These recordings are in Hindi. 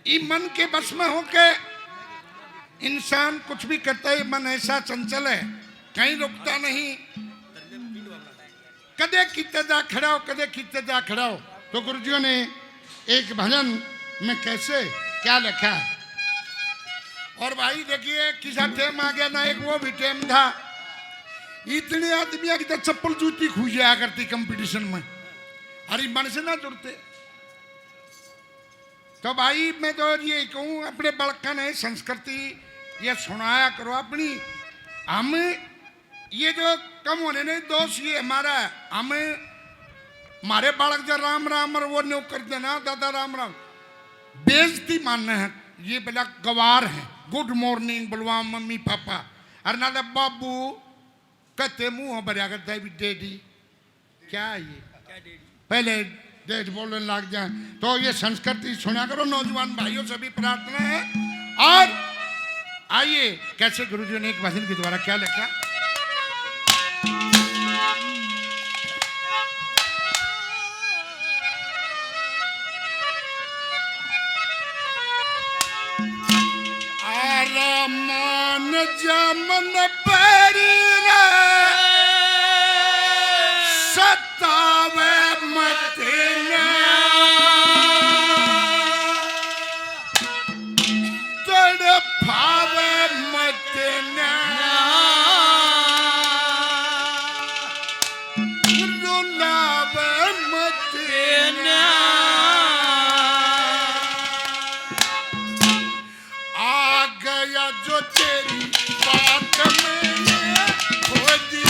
ये मन के बस में होके इंसान कुछ भी करता है। मन ऐसा चंचल है, कहीं रुकता नहीं। कदे किते जा खड़ा हो, कदे किते जा खड़ा हो। तो गुरुजियों ने एक भजन में कैसे क्या लिखा है। और भाई देखिए किसा टाइम आ गया ना, एक वो भी टाइम था इतने आदमी की तो चप्पल जूती खू जाया करती कंपटीशन में, हरी मन से ना जुड़ते। तो भाई मैं तो ये कहूँ अपने बड़का ने संस्कृति ये सुनाया करो अपनी। हम ये जो कम होने नहीं दोष ये हमारा, हम हमारे बालक जो राम राम और वो न्यू कर देना दादा राम राम बेइज्जती मानना है। ये बेला गवार है, गुड मॉर्निंग बुलवा मम्मी पापा, अरे ना बाबू कहते मुंह भरिया करता है भी डैडी। क्या ये पहले डैड बोलने लग जाए। तो ये संस्कृति सुना करो नौजवान भाइयों से भी प्रार्थना है। और आइए कैसे गुरुजी ने एक भजन के द्वारा क्या लिखा। मान जमन परी सतावे मत तड़पावे मत रुलावे मत आ गया जो तेरी बात में खो दी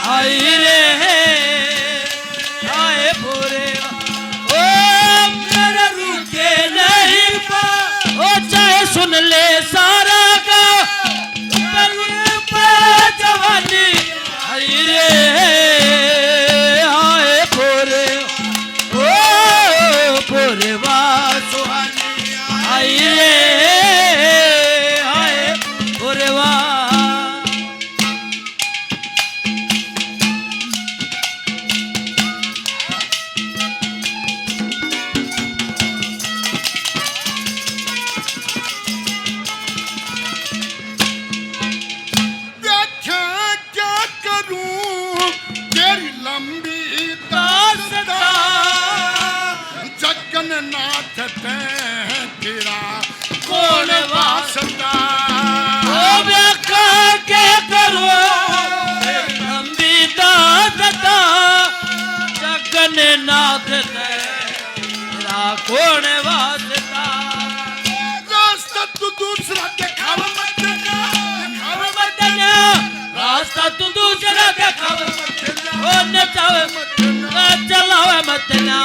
आई रे आए पूरे ओ मेरे रुके नहीं पा ओ चाहे सुन ले सारा का जवानी आई रे आए पूरे ओ पूरे सुहानी आई रे आए पूरे नाथ तेरा कौन वास्ता के करो लंबी दाता जगन नाथ तेरा कौन वास्ता रास्ता तू दूसरा दिखाव मत देना रास्ता तू दूसरा दिखाव ओ नचावे चलावे मत ना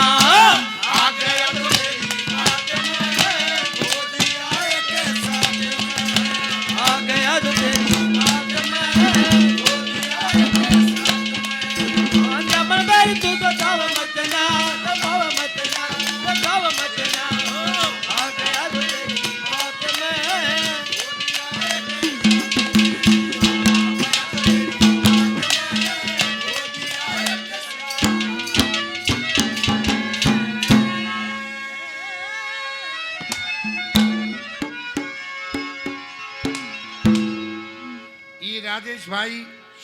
राजेश भाई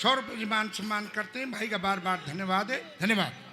100 रुपये मान सम्मान करते हैं भाई का बार बार धन्यवाद है। धन्यवाद।